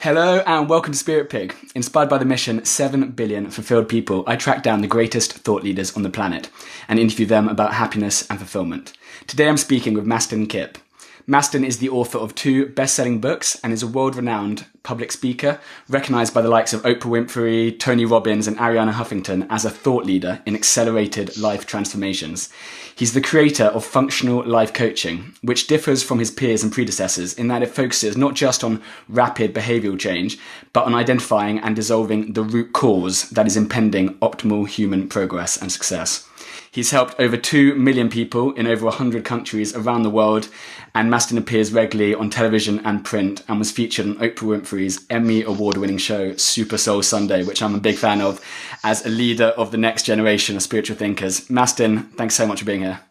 Hello and welcome to Spirit Pig. Inspired by the mission 7 billion fulfilled people, I track down the greatest thought leaders on the planet and interview them about happiness and fulfillment. Today I'm speaking with Mastin Kipp. Mastin is the author of 2 best-selling books and is a world-renowned public speaker, recognised by the likes of Oprah Winfrey, Tony Robbins and Arianna Huffington as a thought leader in accelerated life transformations. He's the creator of functional life coaching, which differs from his peers and predecessors in that it focuses not just on rapid behavioural change, but on identifying and dissolving the root cause that is impeding optimal human progress and success. He's helped over 2 million people in over 100 countries around the world, and Mastin appears regularly on television and print and was featured on Oprah Winfrey's Emmy award-winning show Super Soul Sunday, which I'm a big fan of, as a leader of the next generation of spiritual thinkers. Mastin, thanks so much for being here.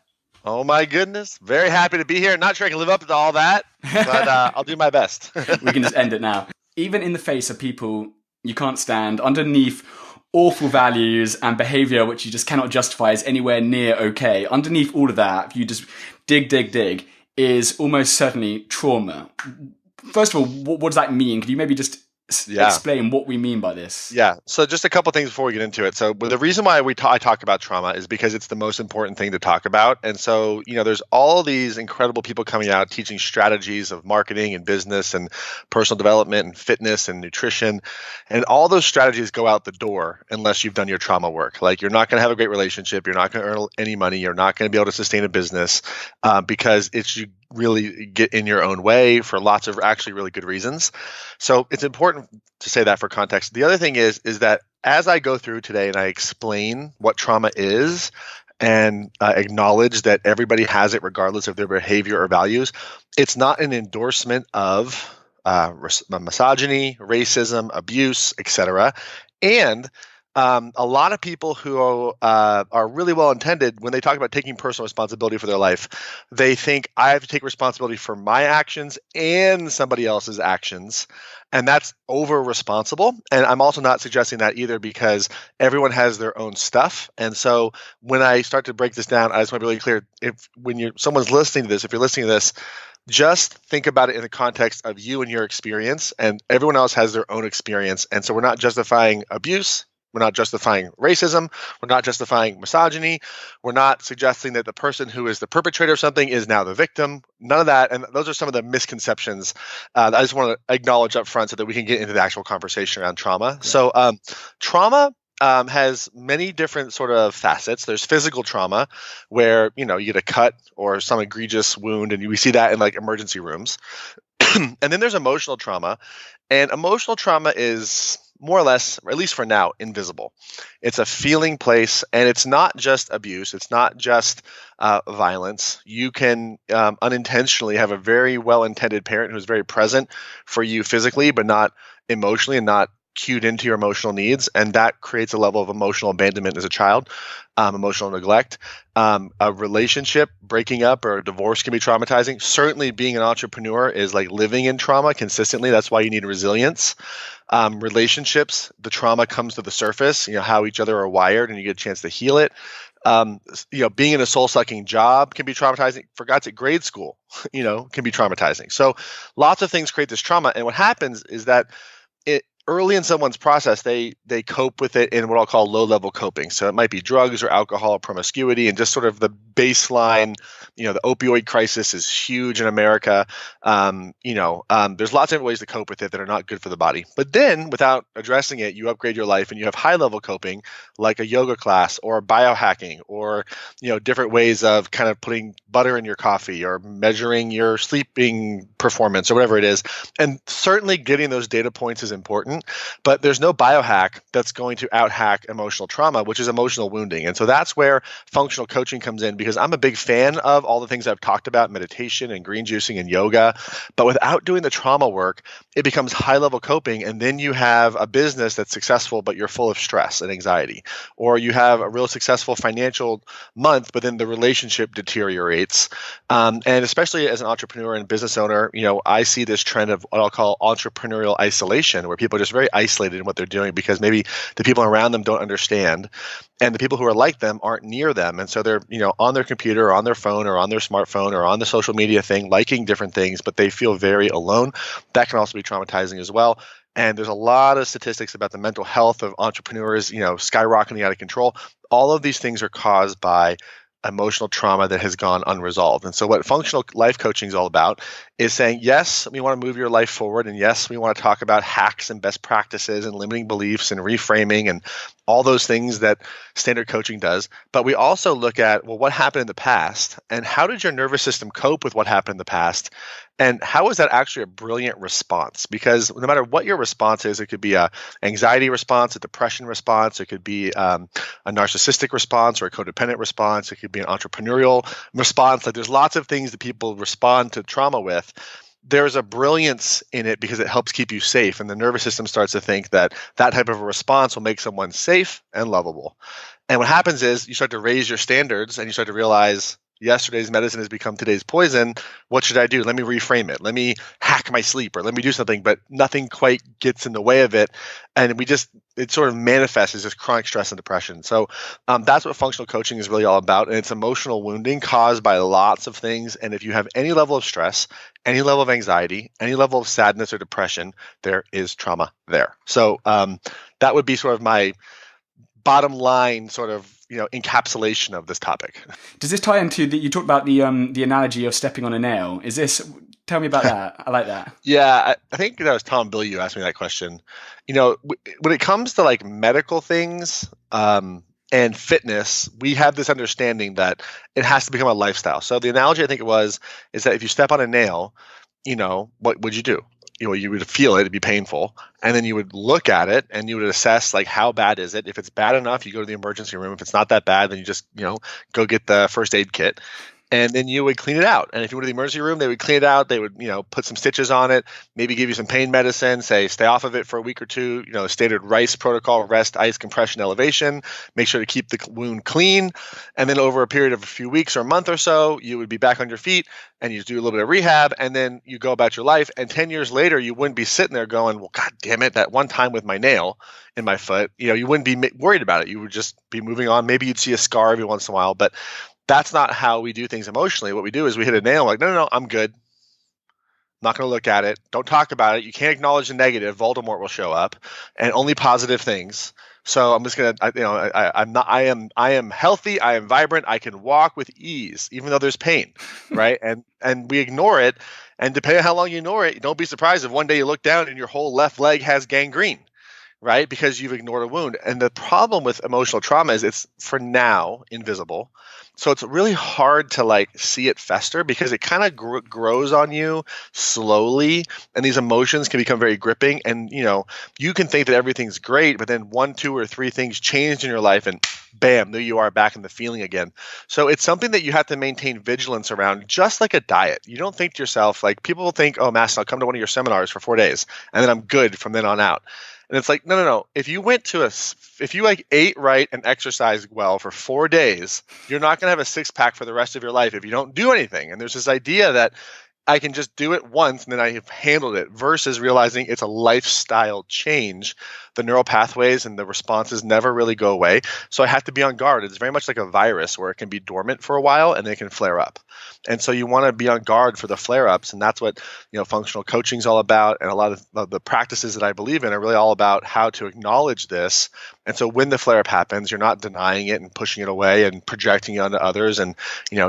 Oh my goodness. Very happy to be here. Not sure I can live up to all that, but I'll do my best. We can just end it now. Even in the face of people you can't stand, underneath awful values and behavior which you just cannot justify as anywhere near okay, underneath all of that, if you just dig, is almost certainly trauma. First of all, what does that mean? Could you maybe just explain what we mean by this? Yeah. So just a couple things before we get into it. So the reason why I talk about trauma is because it's the most important thing to talk about. And so, there's all these incredible people coming out teaching strategies of marketing and business and personal development and fitness and nutrition. And all those strategies go out the door unless you've done your trauma work. Like, you're not going to have a great relationship. You're not going to earn any money. You're not going to be able to sustain a business because you really get in your own way for lots of actually really good reasons. So it's important to say that for context. The other thing is that as I go through today and I explain what trauma is and acknowledge that everybody has it regardless of their behavior or values, it's not an endorsement of misogyny, racism, abuse, etc. And a lot of people who are really well-intended, when they talk about taking personal responsibility for their life, they think I have to take responsibility for my actions and somebody else's actions. And that's over-responsible. And I'm also not suggesting that either, because everyone has their own stuff. And so when I start to break this down, I just want to be really clear. When someone's listening to this, if you're listening to this, just think about it in the context of you and your experience, and everyone else has their own experience. And so we're not justifying abuse. We're not justifying racism. We're not justifying misogyny. We're not suggesting that the person who is the perpetrator of something is now the victim. None of that. And those are some of the misconceptions that I just want to acknowledge up front so that we can get into the actual conversation around trauma. Yeah. So trauma has many different sort of facets. There's physical trauma where, you get a cut or some egregious wound, and we see that in like emergency rooms. And then there's emotional trauma. And emotional trauma is more or less, or at least for now, invisible. It's a feeling place, and it's not just abuse. It's not just violence. You can unintentionally have a very well-intended parent who's very present for you physically, but not emotionally, and not cued into your emotional needs, and that creates a level of emotional abandonment as a child, emotional neglect. A relationship breaking up or a divorce can be traumatizing. Certainly being an entrepreneur is like living in trauma consistently. That's why you need resilience. Relationships, the trauma comes to the surface, how each other are wired, and you get a chance to heal it. Being in a soul-sucking job can be traumatizing. For God's sake, grade school, can be traumatizing. So lots of things create this trauma. And what happens is that early in someone's process, they cope with it in what I'll call low-level coping. So it might be drugs or alcohol, promiscuity, and just sort of the baseline. The opioid crisis is huge in America. There's lots of different ways to cope with it that are not good for the body. But then, without addressing it, you upgrade your life and you have high-level coping, like a yoga class or biohacking, or different ways of kind of putting butter in your coffee or measuring your sleeping performance or whatever it is. And certainly getting those data points is important. But there's no biohack that's going to out-hack emotional trauma, which is emotional wounding. And so that's where functional coaching comes in, because I'm a big fan of all the things I've talked about, meditation and green juicing and yoga. But without doing the trauma work, it becomes high-level coping. And then you have a business that's successful, but you're full of stress and anxiety. Or you have a real successful financial month, but then the relationship deteriorates. And especially as an entrepreneur and business owner, I see this trend of what I'll call entrepreneurial isolation, where people are just very isolated in what they're doing because maybe the people around them don't understand, and the people who are like them aren't near them. And so they're, on their computer or on their phone or on their smartphone or on the social media thing, liking different things, but they feel very alone. That can also be traumatizing as well. And there's a lot of statistics about the mental health of entrepreneurs, skyrocketing out of control. All of these things are caused by emotional trauma that has gone unresolved. And so what functional life coaching is all about is saying, yes, we want to move your life forward. And yes, we want to talk about hacks and best practices and limiting beliefs and reframing and all those things that standard coaching does. But we also look at, well, what happened in the past and how did your nervous system cope with what happened in the past? And how is that actually a brilliant response? Because no matter what your response is, it could be a anxiety response, a depression response, it could be a narcissistic response or a codependent response, it could be an entrepreneurial response. Like there's lots of things that people respond to trauma with. There's a brilliance in it because it helps keep you safe. And the nervous system starts to think that that type of a response will make someone safe and lovable. And what happens is you start to raise your standards and you start to realize, yesterday's medicine has become today's poison. What should I do? Let me reframe it. Let me hack my sleep or let me do something, but nothing quite gets in the way of it. And it sort of manifests as this chronic stress and depression. So that's what functional coaching is really all about. And it's emotional wounding caused by lots of things. And if you have any level of stress, any level of anxiety, any level of sadness or depression, there is trauma there. So that would be sort of my bottom line sort of encapsulation of this topic. Does this tie into you talked about the analogy of stepping on a nail? Tell me about that. I like that. Yeah, I think that was Tom Bill you asked me that question. When it comes to like medical things and fitness, we have this understanding that it has to become a lifestyle. So the analogy I think is that if you step on a nail, what would you do? You would feel it, it'd be painful. And then you would look at it and you would assess like how bad is it? If it's bad enough, you go to the emergency room. If it's not that bad, then you just, go get the first aid kit. And then you would clean it out. And if you went to the emergency room, they would clean it out. They would, put some stitches on it, maybe give you some pain medicine, say stay off of it for a week or two, standard RICE protocol, rest, ice, compression, elevation, make sure to keep the wound clean. And then over a period of a few weeks or a month or so, you would be back on your feet and you do a little bit of rehab and then you go about your life. And 10 years later, you wouldn't be sitting there going, well, God damn it, that one time with my nail in my foot, you wouldn't be worried about it. You would just be moving on. Maybe you'd see a scar every once in a while, but that's not how we do things emotionally. What we do is we hit a nail like, no, I'm good. I'm not going to look at it. Don't talk about it. You can't acknowledge the negative. Voldemort will show up and only positive things. So I'm just going to, I am healthy. I am vibrant. I can walk with ease, even though there's pain. Right. And we ignore it. And depending on how long you ignore it, don't be surprised if one day you look down and your whole left leg has gangrene. Right. Because you've ignored a wound. And the problem with emotional trauma is it's for now invisible. So it's really hard to see it fester because it kind of grows on you slowly, and these emotions can become very gripping. And you can think that everything's great, but then 1, 2, or 3 things changed in your life, and bam, there you are back in the feeling again. So it's something that you have to maintain vigilance around, just like a diet. You don't think to yourself, people will think, oh, Mastin, I'll come to one of your seminars for 4 days, and then I'm good from then on out. And it's like, no. If you ate right and exercised well for 4 days, you're not going to have a 6-pack for the rest of your life if you don't do anything. And there's this idea that I can just do it once and then I have handled it, versus realizing it's a lifestyle change. The neural pathways and the responses never really go away. So I have to be on guard. It's very much like a virus where it can be dormant for a while and then it can flare up. And so you want to be on guard for the flare-ups, and that's what functional coaching is all about. And a lot of the practices that I believe in are really all about how to acknowledge this. And so when the flare-up happens, you're not denying it and pushing it away and projecting it onto others and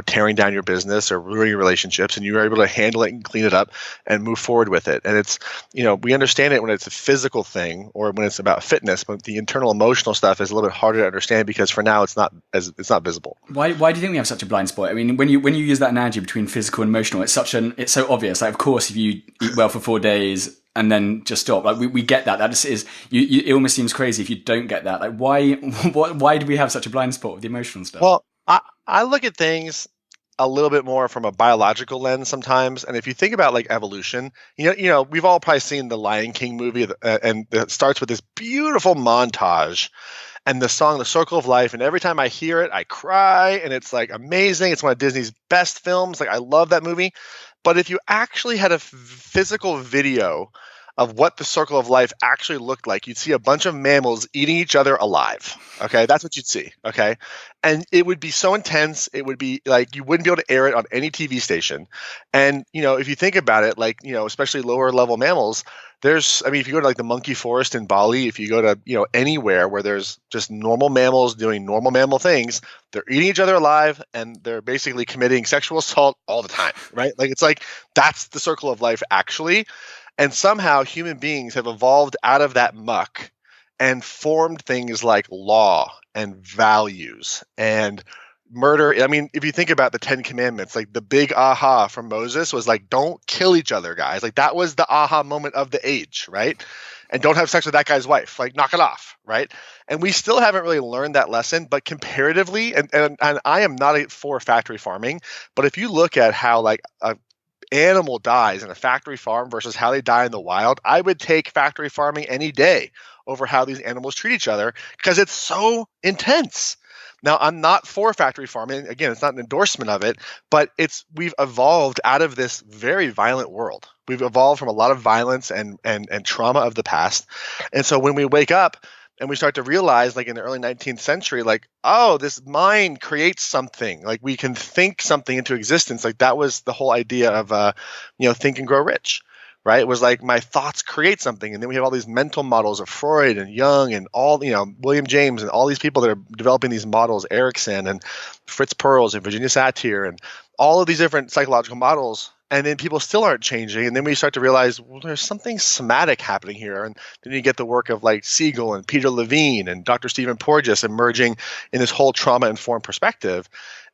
tearing down your business or ruining your relationships. And you're able to handle it and clean it up and move forward with it. And it's we understand it when it's a physical thing or when it's about fitness, but the internal emotional stuff is a little bit harder to understand because for now it's not visible. Why do you think we have such a blind spot? I mean, when you use that analogy between physical and emotional, it's so obvious. Of course, if you eat well for 4 days and then just stop, we get that. That is it almost seems crazy if you don't get that. Why do we have such a blind spot with the emotional stuff? Well, I look at things a little bit more from a biological lens sometimes. And if you think about evolution, we've all probably seen the Lion King movie, and it starts with this beautiful montage and the song, The Circle of Life. And every time I hear it, I cry, and it's amazing. It's one of Disney's best films. I love that movie. But if you actually had a physical video of what the circle of life actually looked like, you'd see a bunch of mammals eating each other alive. Okay, that's what you'd see. Okay, and it would be so intense. It would be like you wouldn't be able to air it on any TV station. And if you think about it, like especially lower level mammals, if you go to like the monkey forest in Bali, if you go to anywhere where there's just normal mammals doing normal mammal things, they're eating each other alive and they're basically committing sexual assault all the time, right? Like it's like that's the circle of life actually. And somehow human beings have evolved out of that muck and formed things like law and values and murder. I mean, if you think about the 10 Commandments, like the big aha from Moses was like, don't kill each other, guys. Like that was the aha moment of the age, right? And don't have sex with that guy's wife. Like knock it off, right? And we still haven't really learned that lesson, but comparatively, and I am not for factory farming, but if you look at how like a animal dies in a factory farm versus how they die in the wild, I would take factory farming any day over how these animals treat each other because it's so intense. Now, I'm not for factory farming. Again, it's not an endorsement of it, but we've evolved out of this very violent world. We've evolved from a lot of violence and trauma of the past. And so when we wake up and we start to realize, like in the early 19th century, like, oh, this mind creates something. Like we can think something into existence. Like that was the whole idea of, Think and Grow Rich. Right? It was like my thoughts create something. And then we have all these mental models of Freud and Jung and all, William James and all these people that are developing these models, Erickson and Fritz Perls and Virginia Satir and all of these different psychological models. And then people still aren't changing. And then we start to realize, well, there's something somatic happening here. And then you get the work of like Siegel and Peter Levine and Dr. Stephen Porges emerging in this whole trauma-informed perspective.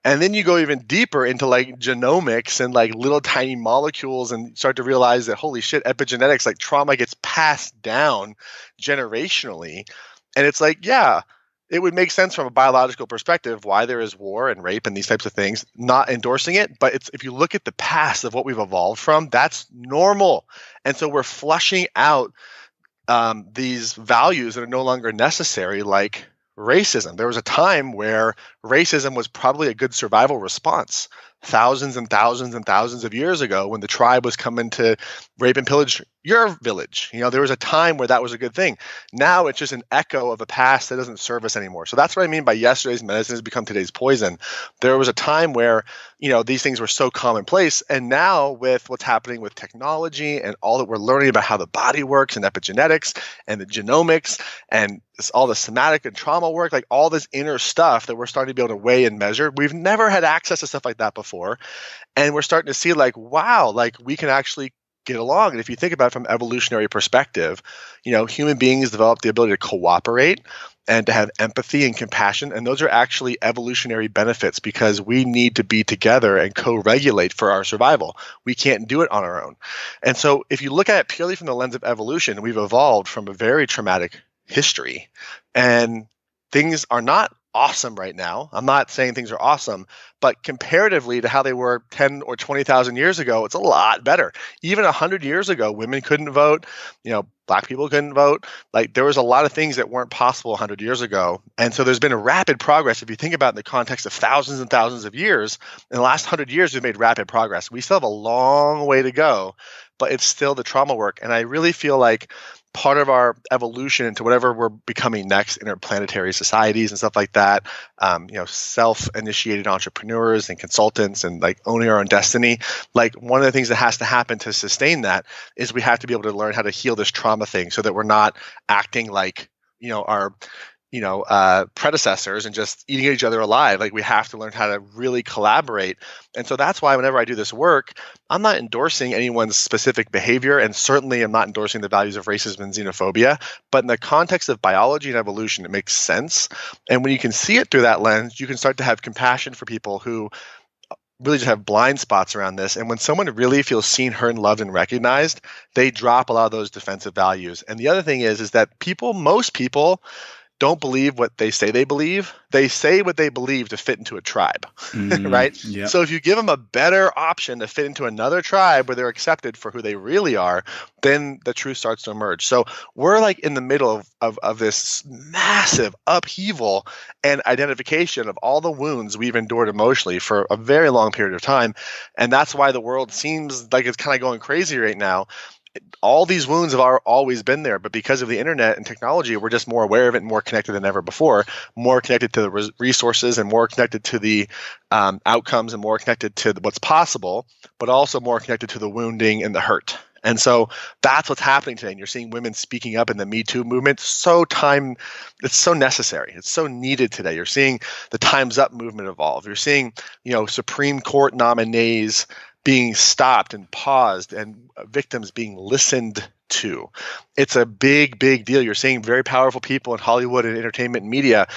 And then you go even deeper into like genomics and like little tiny molecules and start to realize that, holy shit, epigenetics, like trauma gets passed down generationally. And it's like, yeah, it would make sense from a biological perspective why there is war and rape and these types of things, not endorsing it. But if you look at the past of what we've evolved from, that's normal. And so we're flushing out these values that are no longer necessary, like racism. There was a time where racism was probably a good survival response thousands and thousands and thousands of years ago when the tribe was coming to rape and pillage your village. There was a time where that was a good thing. Now it's just an echo of a past that doesn't serve us anymore. So that's what I mean by yesterday's medicine has become today's poison. There was a time where, these things were so commonplace. And now with what's happening with technology and all that we're learning about how the body works and epigenetics and the genomics and all the somatic and trauma work, like all this inner stuff that we're starting to be able to weigh and measure. We've never had access to stuff like that before. And we're starting to see like, wow, like we can actually get along. And if you think about it from an evolutionary perspective, human beings develop the ability to cooperate and to have empathy and compassion. And those are actually evolutionary benefits because we need to be together and co-regulate for our survival. We can't do it on our own. And so if you look at it purely from the lens of evolution, we've evolved from a very traumatic history and things are not awesome right now. I'm not saying things are awesome, but comparatively to how they were 10 or 20,000 years ago, it's a lot better. Even 100 years ago, women couldn't vote, Black people couldn't vote. Like there was a lot of things that weren't possible 100 years ago. And so there's been a rapid progress. If you think about it in the context of thousands and thousands of years, in the last 100 years, we've made rapid progress. We still have a long way to go, but it's still the trauma work. And I really feel like part of our evolution into whatever we're becoming next, interplanetary societies and stuff like that, self-initiated entrepreneurs and consultants and like owning our own destiny. Like one of the things that has to happen to sustain that is we have to be able to learn how to heal this trauma thing so that we're not acting like, our predecessors and just eating each other alive. Like we have to learn how to really collaborate. And so that's why whenever I do this work, I'm not endorsing anyone's specific behavior. And certainly I'm not endorsing the values of racism and xenophobia, but in the context of biology and evolution, it makes sense. And when you can see it through that lens, you can start to have compassion for people who really just have blind spots around this. And when someone really feels seen, heard, and loved and recognized, they drop a lot of those defensive values. And the other thing is that most people don't believe what they say they believe. They say what they believe to fit into a tribe, right? Yep. So if you give them a better option to fit into another tribe where they're accepted for who they really are, then the truth starts to emerge. So we're like in the middle of this massive upheaval and identification of all the wounds we've endured emotionally for a very long period of time. And that's why the world seems like it's kind of going crazy right now. all these wounds have always been there, but because of the internet and technology, we're just more aware of it and more connected than ever before, more connected to the resources and more connected to the outcomes and more connected to what's possible, but also more connected to the wounding and the hurt. And so that's what's happening today. And you're seeing women speaking up in the Me Too movement. It's so necessary. It's so needed today. You're seeing the Time's Up movement evolve. You're seeing, Supreme Court nominees being stopped and paused and victims being listened to. It's a big, big deal. You're seeing very powerful people in Hollywood and entertainment and media,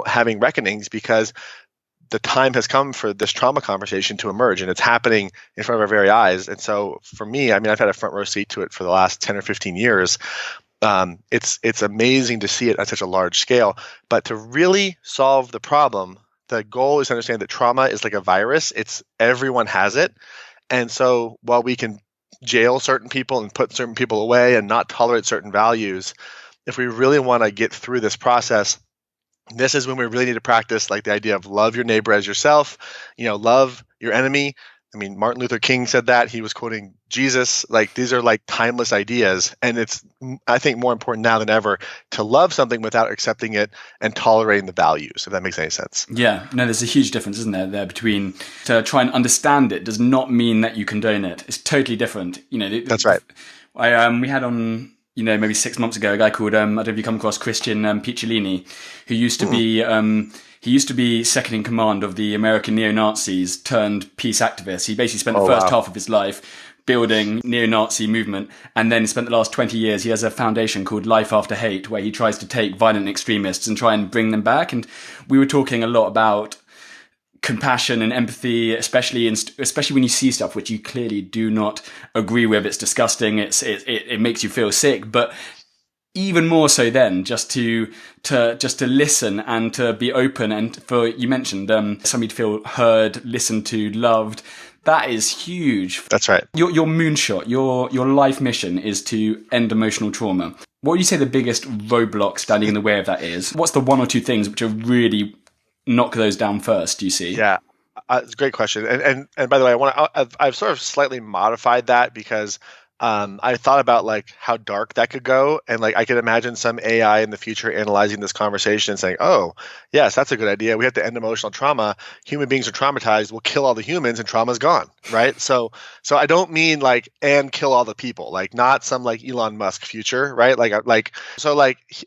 having reckonings because the time has come for this trauma conversation to emerge, and it's happening in front of our very eyes. And so for me, I've had a front row seat to it for the last 10 or 15 years. It's amazing to see it at such a large scale. But to really solve the problem, the goal is to understand that trauma is like a virus. Everyone has it. And so while we can jail certain people and put certain people away and not tolerate certain values, if we really want to get through this process, this is when we really need to practice like the idea of love your neighbor as yourself, love your enemy. Martin Luther King said that. He was quoting Jesus. Like, these are like timeless ideas. And it's, I think, more important now than ever to love something without accepting it and tolerating the values, if that makes any sense. Yeah, no, there's a huge difference, isn't there, between to try and understand it does not mean that you condone it. It's totally different. That's right. We had on, maybe 6 months ago, a guy called, I don't know if you come across Christian Picciolini, who used to be, he used to be second in command of the American neo-Nazis turned peace activists. He basically spent the first half of his life building neo-Nazi movement, and then spent the last 20 years, he has a foundation called Life After Hate, where he tries to take violent extremists and try and bring them back. And we were talking a lot about compassion and empathy, especially when you see stuff which you clearly do not agree with. It's disgusting. It makes you feel sick. But even more so then, just to listen and to be open, and you mentioned somebody to feel heard, listened to, loved. That is huge. That's right. Your moonshot, your life mission is to end emotional trauma. What would you say the biggest roadblock standing in the way of that is? What's the one or two things which are really knock those down first, do you see? Yeah, it's a great question. And by the way, I've sort of slightly modified that because I thought about like how dark that could go, and like I could imagine some AI in the future analyzing this conversation and saying, "Oh, yes, that's a good idea. We have to end emotional trauma. Human beings are traumatized. We'll kill all the humans, and trauma's gone." Right? So I don't mean like and kill all the people, like not some like Elon Musk future, right? Like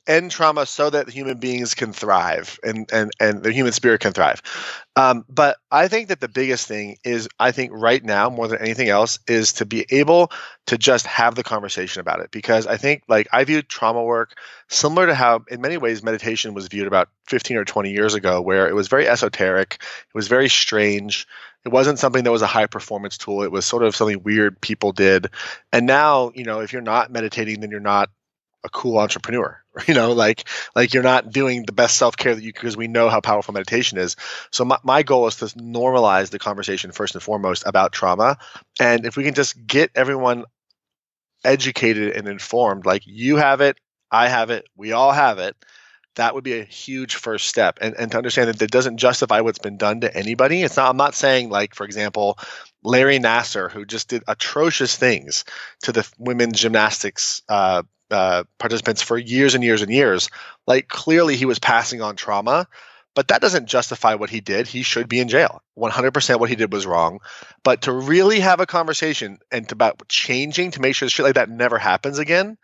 end trauma so that human beings can thrive and the human spirit can thrive. But I think that the biggest thing is, I think right now, more than anything else, is to be able to just have the conversation about it. Because I think I view trauma work similar to how in many ways meditation was viewed about 15 or 20 years ago, where it was very esoteric. It was very strange. It wasn't something that was a high performance tool. It was sort of something weird people did. And now, if you're not meditating, then you're not a cool entrepreneur, like you're not doing the best self-care that because we know how powerful meditation is. So my goal is to normalize the conversation first and foremost about trauma. And if we can just get everyone educated and informed, like you have it, I have it, we all have it, that would be a huge first step. And to understand that doesn't justify what's been done to anybody. I'm not saying for example, Larry Nassar, who just did atrocious things to the women's gymnastics participants for years and years and years. Clearly he was passing on trauma, but that doesn't justify what he did. He should be in jail. 100% what he did was wrong. But to really have a conversation and about changing to make sure shit like that never happens again,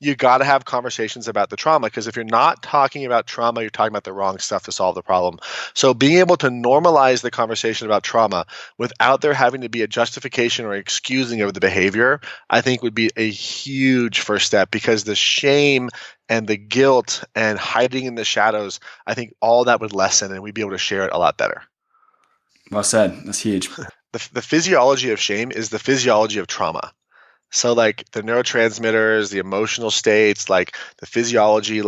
you got to have conversations about the trauma, because if you're not talking about trauma, you're talking about the wrong stuff to solve the problem. So being able to normalize the conversation about trauma without there having to be a justification or excusing of the behavior, I think would be a huge first step, because the shame and the guilt and hiding in the shadows, I think all that would lessen and we'd be able to share it a lot better. Well said. That's huge. The physiology of shame is the physiology of trauma. So the neurotransmitters, the emotional states, the physiology,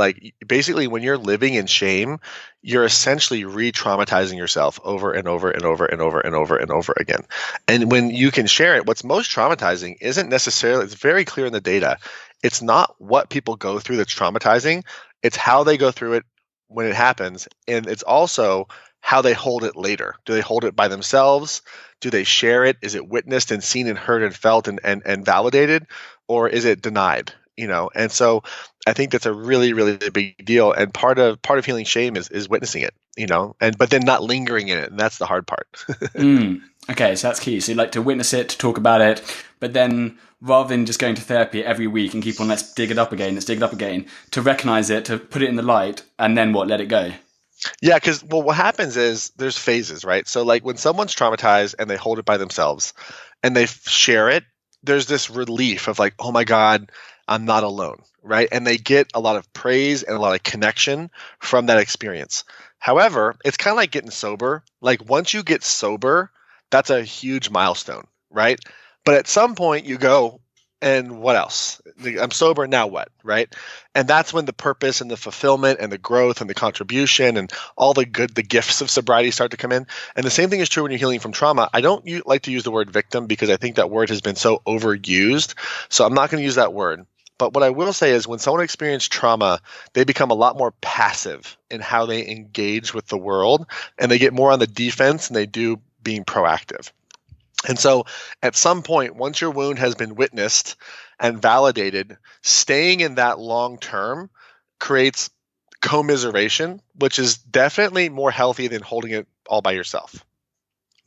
basically when you're living in shame, you're essentially re-traumatizing yourself over and over and over and over and over and over again. And when you can share it, what's most traumatizing isn't necessarily, it's very clear in the data, it's not what people go through that's traumatizing, it's how they go through it when it happens. And it's also how they hold it later. Do they hold it by themselves? Do they share it? Is it witnessed and seen and heard and felt and validated? or is it denied? And so I think that's a really, really big deal. And part of healing shame is witnessing it, but then not lingering in it. And that's the hard part. Okay, so that's key. So you like to witness it, to talk about it, but then rather than just going to therapy every week and keep on, let's dig it up again, to recognize it, to put it in the light, and then what, let it go. Yeah, because what happens is there's phases, right? So like when someone's traumatized and they hold it by themselves and they share it, there's this relief of like, oh my God, I'm not alone, right? And they get a lot of praise and a lot of connection from that experience. However, it's kind of like getting sober. Like once you get sober, that's a huge milestone, right? But at some point you go, and what else? I'm sober, now what, right? And that's when the purpose and the fulfillment and the growth and the contribution and all the gifts of sobriety start to come in. And the same thing is true when you're healing from trauma. I don't like to use the word victim because I think that word has been so overused. So I'm not going to use that word. But what I will say is when someone experiences trauma, they become a lot more passive in how they engage with the world, and they get more on the defense than they do being proactive. And so at some point, once your wound has been witnessed and validated, staying in that long term creates commiseration, which is definitely more healthy than holding it all by yourself.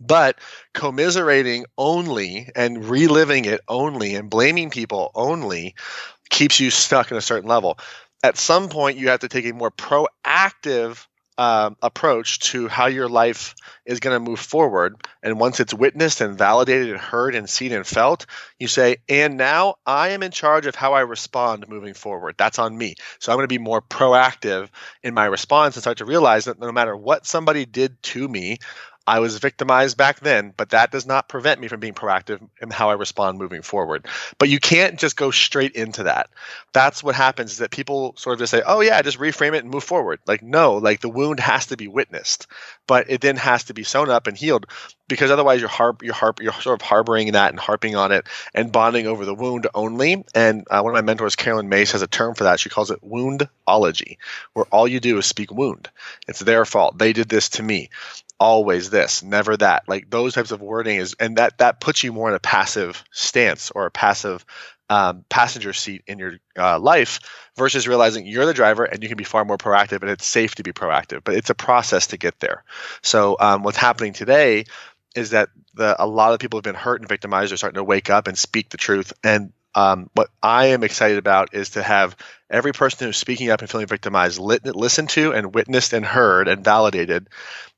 But commiserating only and reliving it only and blaming people only keeps you stuck in a certain level. At some point, you have to take a more proactive approach to how your life is going to move forward. And once it's witnessed and validated and heard and seen and felt, you say, and now I am in charge of how I respond moving forward. That's on me. So I'm going to be more proactive in my response and start to realize that no matter what somebody did to me, I was victimized back then, but that does not prevent me from being proactive in how I respond moving forward. But you can't just go straight into that. That's what happens is that people sort of just say, oh yeah, just reframe it and move forward. Like, no, like the wound has to be witnessed, but it then has to be sewn up and healed, because otherwise you're sort of harboring that and harping on it and bonding over the wound only. And one of my mentors, Carolyn Mace, has a term for that. She calls it woundology, where all you do is speak wound. It's their fault. They did this to me. Always this, never that. Like those types of wording and that puts you more in a passive stance or a passive passenger seat in your life versus realizing you're the driver and you can be far more proactive, and it's safe to be proactive, but it's a process to get there. So what's happening today is that a lot of people have been hurt and victimized are starting to wake up and speak the truth. And what I am excited about is to have every person who's speaking up and feeling victimized listened to and witnessed and heard and validated,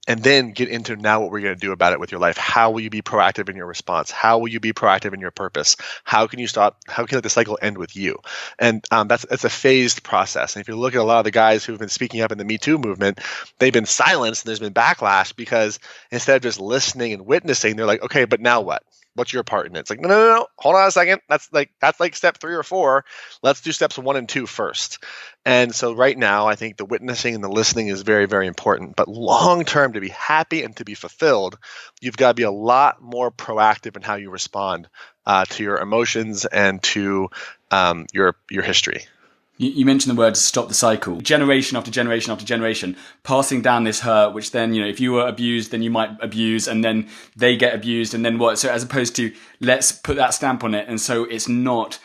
and then get into now what we're going to do about it with your life. How will you be proactive in your response? How will you be proactive in your purpose? How can you let the cycle end with you? And it's a phased process. And if you look at a lot of the guys who've been speaking up in the Me Too movement, they've been silenced and there's been backlash because instead of just listening and witnessing, they're like, okay, but now what? What's your part in it? It's like, no. Hold on a second. That's like step 3 or 4. Let's do steps 1 and 2 first. And so right now, I think the witnessing and the listening is very, very important. But long term, to be happy and to be fulfilled, you've got to be a lot more proactive in how you respond to your emotions and to your history. You mentioned the word stop the cycle. Generation after generation after generation, passing down this hurt, which then, if you were abused, then you might abuse, and then they get abused, and then what? So as opposed to let's put that stamp on it, and so it's not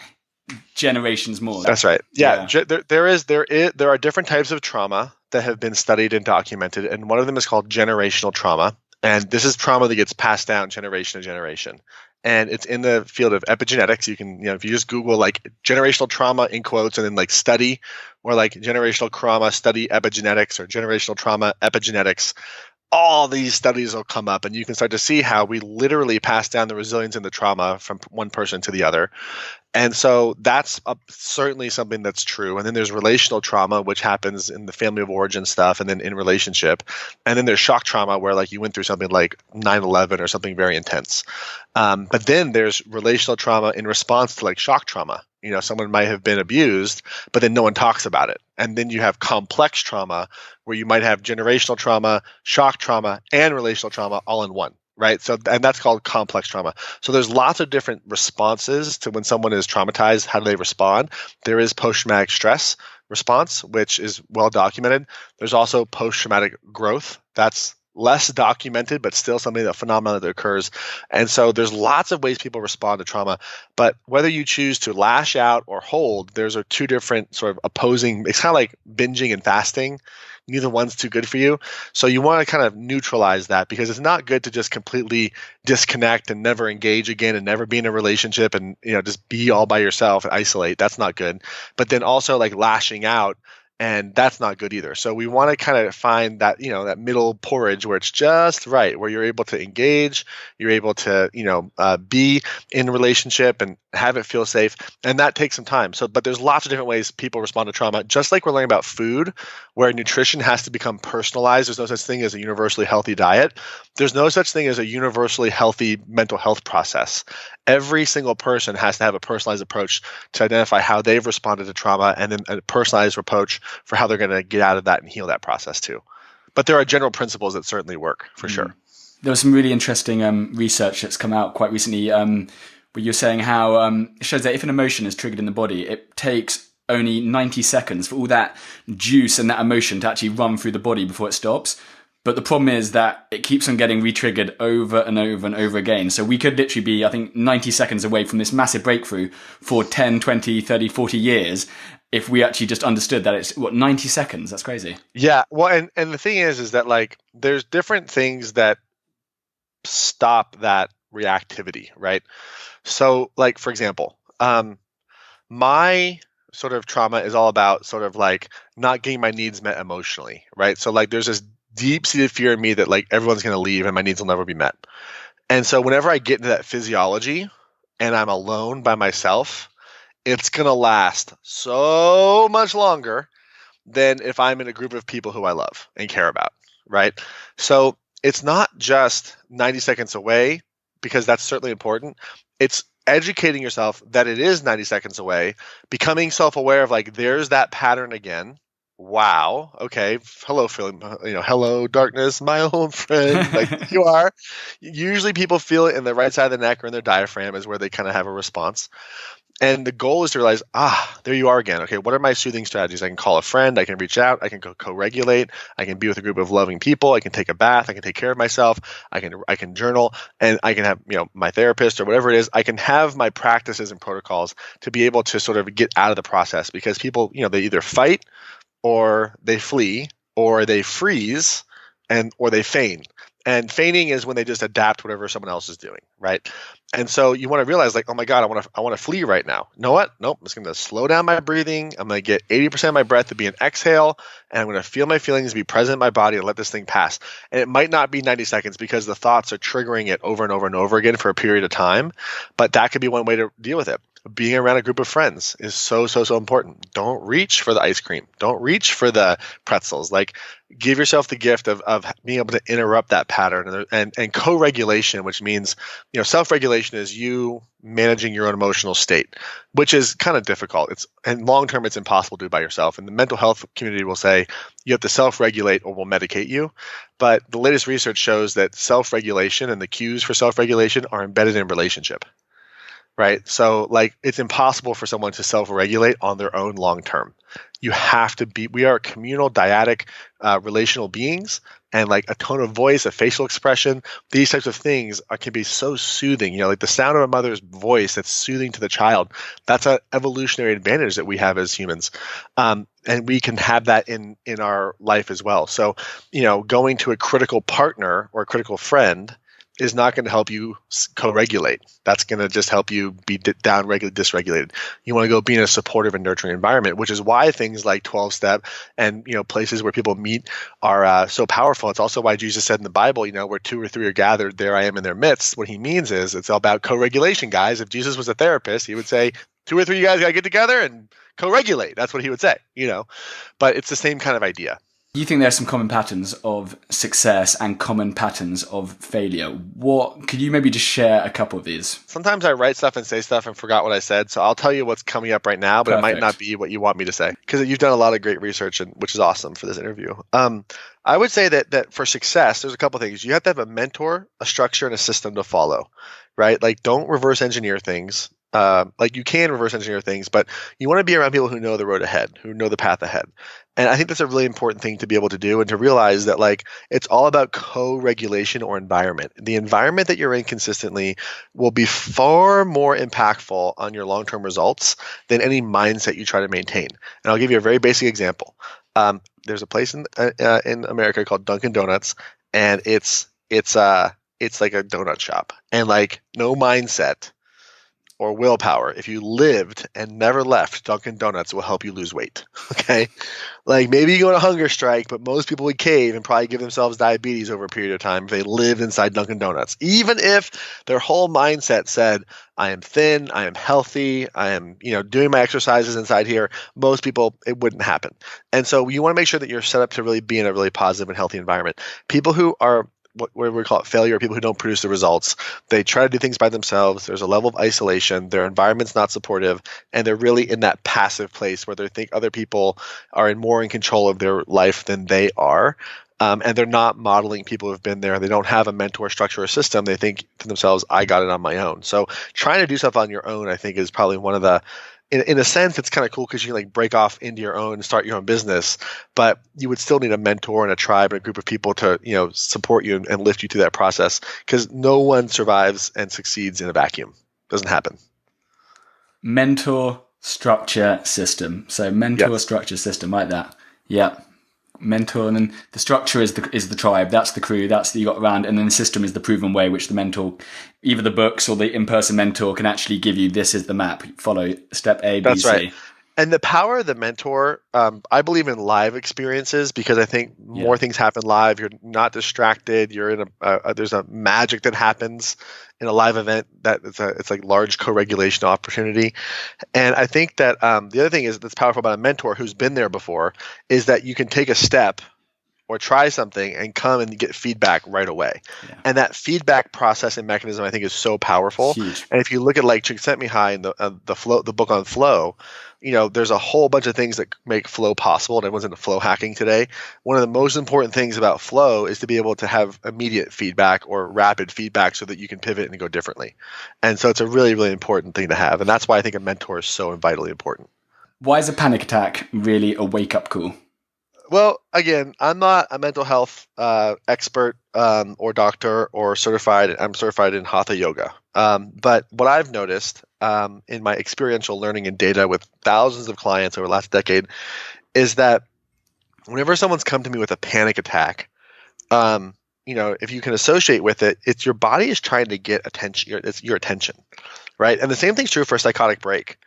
generations more. That's right. Yeah. There are different types of trauma that have been studied and documented, and one of them is called generational trauma. And this is trauma that gets passed down generation to generation. And it's in the field of epigenetics. You can, if you just Google like generational trauma in quotes and then like study, or like generational trauma study epigenetics or generational trauma epigenetics, all these studies will come up and you can start to see how we literally pass down the resilience and the trauma from one person to the other. And so that's certainly something that's true. And then there's relational trauma, which happens in the family of origin stuff and then in relationship. And then there's shock trauma where like you went through something like 9/11 or something very intense. But then there's relational trauma in response to like shock trauma. Someone might have been abused, but then no one talks about it. And then you have complex trauma where you might have generational trauma, shock trauma, and relational trauma all in one. Right. So, and that's called complex trauma. So there's lots of different responses to when someone is traumatized. How do they respond? There is post-traumatic stress response, which is well documented. There's also post-traumatic growth. That's less documented, but still something, a phenomenon that occurs. And so there's lots of ways people respond to trauma, but whether you choose to lash out or hold, there's are two different sort of opposing, it's kind of like binging and fasting. Neither one's too good for you. So you want to kind of neutralize that, because it's not good to just completely disconnect and never engage again and never be in a relationship and, just be all by yourself and isolate. That's not good. But then also like lashing out, and that's not good either. So we want to kind of find that, that middle porridge where it's just right, where you're able to engage, you're able to, be in a relationship and have it feel safe. And that takes some time. So, but there's lots of different ways people respond to trauma, just like we're learning about food, where nutrition has to become personalized. There's no such thing as a universally healthy diet. There's no such thing as a universally healthy mental health process. Every single person has to have a personalized approach to identify how they've responded to trauma, and then a personalized approach for how they're going to get out of that and heal that process too. But there are general principles that certainly work for sure. There was some really interesting research that's come out quite recently where you're saying how it shows that if an emotion is triggered in the body, it takes only 90 seconds for all that juice and that emotion to actually run through the body before it stops. But the problem is that it keeps on getting re-triggered over and over and over again. So we could literally be, I think, 90 seconds away from this massive breakthrough for 10, 20, 30, 40 years if we actually just understood that it's, 90 seconds? That's crazy. Yeah. Well, and the thing is that like there's different things that stop that reactivity, right? So like, for example, my sort of trauma is all about sort of like not getting my needs met emotionally, right? So like there's this deep-seated fear in me that like everyone's going to leave and my needs will never be met. And so whenever I get into that physiology and I'm alone by myself, it's going to last so much longer than if I'm in a group of people who I love and care about, right? So it's not just 90 seconds away, because that's certainly important. It's educating yourself that it is 90 seconds away, becoming self-aware of like, there's that pattern again. Wow. Okay. Hello, feeling. Hello, darkness, my old friend. Like you are. Usually, people feel it in the right side of the neck or in their diaphragm is where they kind of have a response. And the goal is to realize, there you are again. Okay, what are my soothing strategies? I can call a friend. I can reach out. I can co-regulate. I can be with a group of loving people. I can take a bath. I can take care of myself. I can journal, and I can have my therapist or whatever it is. I can have my practices and protocols to be able to sort of get out of the process, because people they either fight, or they flee, or they freeze, or they feign. And feigning is when they just adapt whatever someone else is doing, right? And so you want to realize, like, oh my God, I want to flee right now. You know what? Nope. I'm just going to slow down my breathing. I'm going to get 80% of my breath to be an exhale, and I'm going to feel my feelings, be present in my body, and let this thing pass. And it might not be 90 seconds because the thoughts are triggering it over and over and over again for a period of time, but that could be one way to deal with it. Being around a group of friends is so important. Don't reach for the ice cream. Don't reach for the pretzels. Like, give yourself the gift of being able to interrupt that pattern, and co-regulation, which means, self-regulation is you managing your own emotional state, which is kind of difficult. And long-term, it's impossible to do by yourself. And the mental health community will say you have to self-regulate or we'll medicate you. But the latest research shows that self-regulation and the cues for self-regulation are embedded in relationship. Right. So like it's impossible for someone to self-regulate on their own long term. You have to we are communal, dyadic, relational beings, and like a tone of voice, a facial expression, these types of things can be so soothing. Like the sound of a mother's voice that's soothing to the child. That's an evolutionary advantage that we have as humans. And we can have that in our life as well. So, going to a critical partner or a critical friend is not going to help you co-regulate. That's going to just help you be down-regulated, dysregulated. You want to go be in a supportive and nurturing environment, which is why things like 12-step and places where people meet are so powerful. It's also why Jesus said in the Bible, where 2 or 3 are gathered, there I am in their midst. What he means is it's all about co-regulation, guys. If Jesus was a therapist, he would say 2 or 3 you guys got to get together and co-regulate. That's what he would say, But it's the same kind of idea. You think there are some common patterns of success and common patterns of failure. What could you maybe just share a couple of these? Sometimes I write stuff and say stuff and forgot what I said, so I'll tell you what's coming up right now, but Perfect. It might not be what you want me to say, because you've done a lot of great research, which is awesome for this interview. I would say that for success, there's a couple of things. You have to have a mentor, a structure, and a system to follow, right? Like, don't reverse engineer things. like you can reverse engineer things, but you want to be around people who know the road ahead, who know the path ahead. And I think that's a really important thing to be able to do, and to realize that like it's all about co-regulation or environment. The environment that you're in consistently will be far more impactful on your long-term results than any mindset you try to maintain. And I'll give you a very basic example. There's a place in America called Dunkin' Donuts, and it's like a donut shop, and like no mindset or willpower, if you lived and never left, Dunkin' Donuts will help you lose weight. Okay. Like maybe you go on a hunger strike, but most people would cave and probably give themselves diabetes over a period of time if they lived inside Dunkin' Donuts. Even if their whole mindset said, I am thin, I am healthy, I am, doing my exercises inside here, most people, it wouldn't happen. And so you want to make sure that you're set up to really be in a really positive and healthy environment. People who are what we call it failure, people who don't produce the results. They try to do things by themselves. There's a level of isolation. Their environment's not supportive, and they're really in that passive place where they think other people are more in control of their life than they are. And they're not modeling people who've been there. They don't have a mentor structure or system. They think to themselves, I got it on my own. So trying to do stuff on your own, I think, is probably one of the in a sense, it's kind of cool because you can like break off into your own and start your own business, but you would still need a mentor and a tribe and a group of people to, support you and lift you through that process, because no one survives and succeeds in a vacuum. Doesn't happen. Mentor, structure, system. So mentor, structure, system, like that. Yeah. Mentor, and then the structure is the tribe. That's the crew. That's that you got around, and then the system is the proven way, which the mentor, either the books or the in-person mentor, can actually give you. This is the map. Follow step A, B, That's C. Right. And the power of the mentor, I believe in live experiences, because I think more things happen live. You're not distracted. You're in there's a magic that happens in a live event that it's like large co-regulation opportunity. And I think that the other thing that's powerful about a mentor who's been there before is that you can take a step or try something and come and get feedback right away. Yeah. And that feedback processing mechanism, I think, is so powerful. Huge. And if you look at like Csikszentmihalyi and the book on flow, there's a whole bunch of things that make flow possible, and everyone's into flow hacking today. One of the most important things about flow is to be able to have immediate feedback or rapid feedback so that you can pivot and go differently. And so it's a really, really important thing to have. And that's why I think a mentor is so vitally important. Why is a panic attack really a wake-up call? Well, again, I'm not a mental health expert or doctor or certified. I'm certified in Hatha Yoga. But what I've noticed in my experiential learning and data with thousands of clients over the last decade is that whenever someone's come to me with a panic attack, if you can associate with it, it's your body is trying to get attention. It's your attention, right? And the same thing's true for a psychotic break.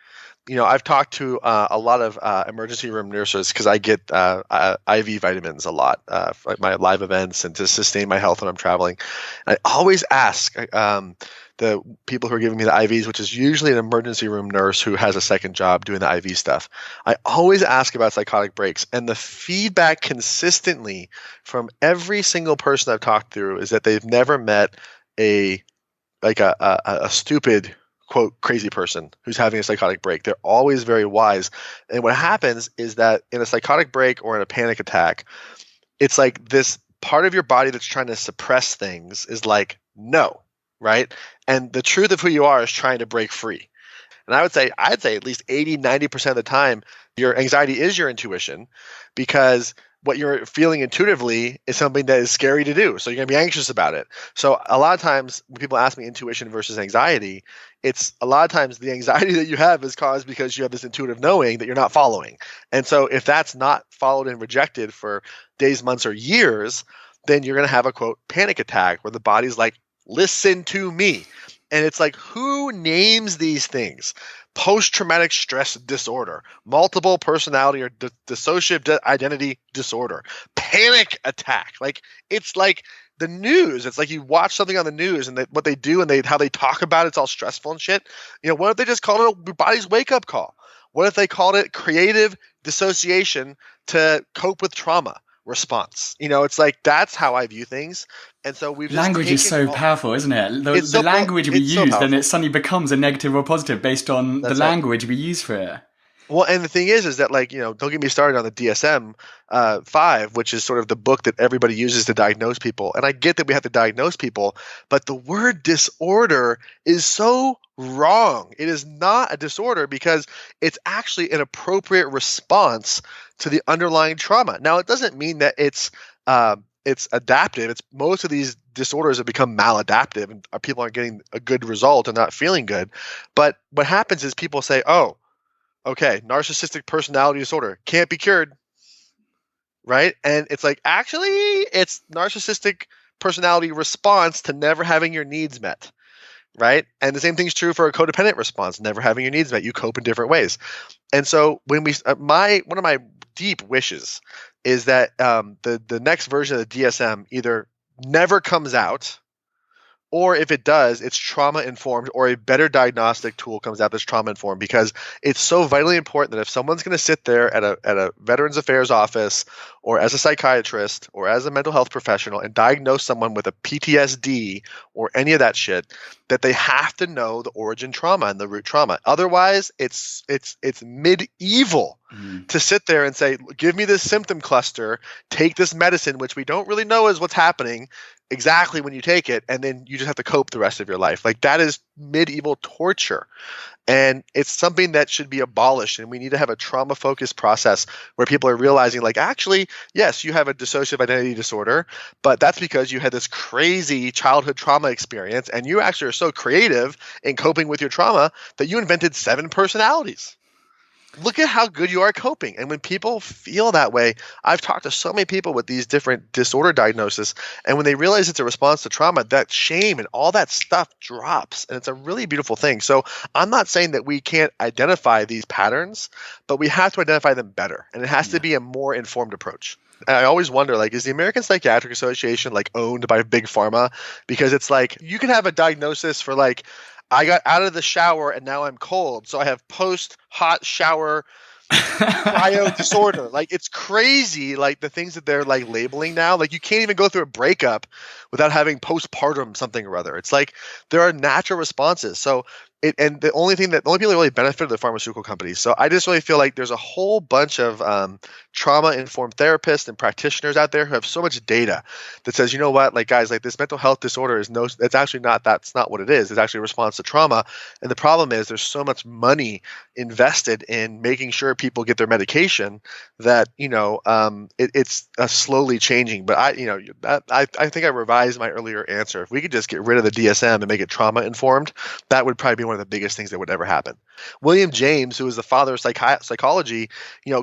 I've talked to a lot of emergency room nurses because I get IV vitamins a lot, like my live events and to sustain my health when I'm traveling. I always ask the people who are giving me the IVs, which is usually an emergency room nurse who has a second job doing the IV stuff. I always ask about psychotic breaks, and the feedback consistently from every single person I've talked through is that they've never met a stupid, quote, crazy person who's having a psychotic break. They're always very wise. And what happens is that in a psychotic break or in a panic attack, it's like this part of your body that's trying to suppress things is like, no, right? And the truth of who you are is trying to break free. And I'd say at least 80, 90% of the time, your anxiety is your intuition, because what you're feeling intuitively is something that is scary to do. So you're going to be anxious about it. So a lot of times when people ask me intuition versus anxiety, it's a lot of times the anxiety that you have is caused because you have this intuitive knowing that you're not following. And so if that's not followed and rejected for days, months, or years, then you're going to have a, quote, panic attack where the body's like, listen to me. And it's like, who names these things? Post-traumatic stress disorder, multiple personality or dissociative identity disorder, panic attack. Like, it's like the news. It's like you watch something on the news and what they do and how they talk about it's all stressful and shit. What if they just called it a body's wake-up call? What if they called it creative dissociation to cope with trauma response? It's like, that's how I view things. And so we've just language is so powerful, isn't it? The language we use, then it suddenly becomes a negative or positive based on the language we use for it. Well, and the thing is that don't get me started on the DSM-5, which is sort of the book that everybody uses to diagnose people. And I get that we have to diagnose people, but the word disorder is so wrong. It is not a disorder because it's actually an appropriate response to the underlying trauma. Now, it doesn't mean that it's adaptive. It's most of these disorders have become maladaptive, and people aren't getting a good result and not feeling good. But what happens is people say, "Oh, okay, narcissistic personality disorder can't be cured," right? And it's like, actually, it's narcissistic personality response to never having your needs met, right? And the same thing's true for a codependent response, never having your needs met. You cope in different ways. And so when one of my deep wishes is that the next version of the DSM either never comes out, or if it does, it's trauma informed, or a better diagnostic tool comes out that's trauma informed, because it's so vitally important that if someone's going to sit there at a Veterans Affairs office or as a psychiatrist or as a mental health professional and diagnose someone with a PTSD or any of that shit, that they have to know the origin trauma and the root trauma. Otherwise, it's medieval to sit there and say, give me this symptom cluster, take this medicine, which we don't really know is what's happening exactly when you take it, and then you just have to cope the rest of your life. Like, that is medieval torture. And it's something that should be abolished. And we need to have a trauma-focused process where people are realizing, like, actually, yes, you have a dissociative identity disorder, but that's because you had this crazy childhood trauma experience, and you actually are so creative in coping with your trauma that you invented 7 personalities. Look at how good you are coping. And when people feel that way, I've talked to so many people with these different disorder diagnoses, and when they realize it's a response to trauma, that shame and all that stuff drops. And it's a really beautiful thing. So I'm not saying that we can't identify these patterns, but we have to identify them better. And it has to be a more informed approach. And I always wonder, like, is the American Psychiatric Association like owned by Big Pharma? Because it's like, you can have a diagnosis for, like, I got out of the shower and now I'm cold, so I have post-hot shower cryo disorder. Like, it's crazy, like, the things that they're like labeling now. Like, you can't even go through a breakup without having postpartum something or other. It's like there are natural responses. So the only people that really benefit are the pharmaceutical companies. So I just really feel like there's a whole bunch of trauma-informed therapists and practitioners out there who have so much data that says, you know what, like, guys, like, this mental health disorder it's actually not, that's not what it is. It's actually a response to trauma. And the problem is there's so much money invested in making sure people get their medication that, it's slowly changing. But I think I revised my earlier answer. If we could just get rid of the DSM and make it trauma-informed, that would probably be one of the biggest things that would ever happen. William James, who was the father of psychology,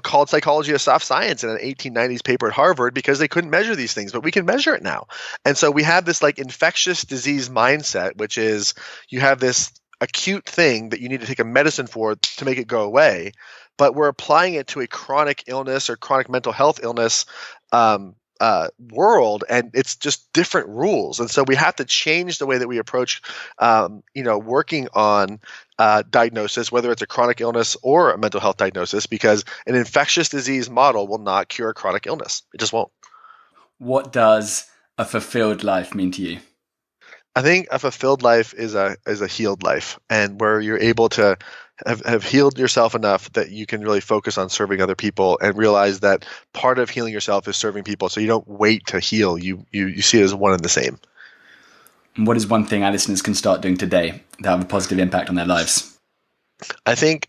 called psychology a soft science in an 1890s paper at Harvard because they couldn't measure these things, but we can measure it now. And so we have this, like, infectious disease mindset, which is you have this acute thing that you need to take a medicine for to make it go away, but we're applying it to a chronic illness or chronic mental health illness world, and it's just different rules. And so we have to change the way that we approach working on diagnosis, whether it's a chronic illness or a mental health diagnosis, because an infectious disease model will not cure chronic illness. It just won't. What does a fulfilled life mean to you? I think a fulfilled life is a healed life, and where you're able to have healed yourself enough that you can really focus on serving other people and realize that part of healing yourself is serving people. So you don't wait to heal. You see it as one and the same. And what is one thing our listeners can start doing today that have a positive impact on their lives? I think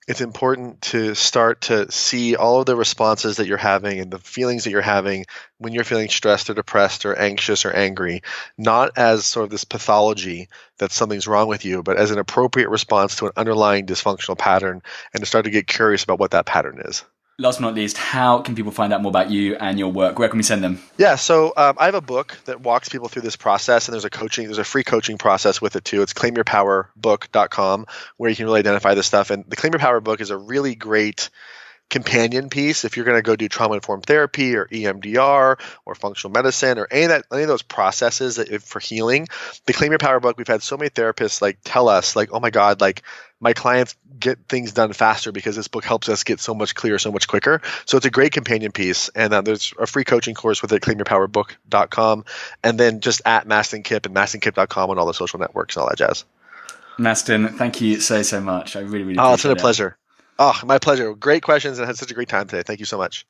it's important to start to see all of the responses that you're having and the feelings that you're having when you're feeling stressed or depressed or anxious or angry, not as sort of this pathology that something's wrong with you, but as an appropriate response to an underlying dysfunctional pattern, and to start to get curious about what that pattern is. Last but not least, how can people find out more about you and your work? Where can we send them? Yeah, so I have a book that walks people through this process, and there's a free coaching process with it too. It's claimyourpowerbook.com, where you can really identify this stuff. And the Claim Your Power book is a really great companion piece if you're going to go do trauma-informed therapy or EMDR or functional medicine or any of those processes for healing. The Claim Your Power book, we've had so many therapists like tell us, like, oh my God, like, my clients get things done faster because this book helps us get so much clearer, so much quicker. So it's a great companion piece. And there's a free coaching course with it, claimyourpowerbook.com, and then just at Mastin Kipp and mastinkipp.com on all the social networks and all that jazz. Mastin, thank you so much. I really, really appreciate it. Oh, it's been a pleasure. Oh, my pleasure. Great questions and had such a great time today. Thank you so much.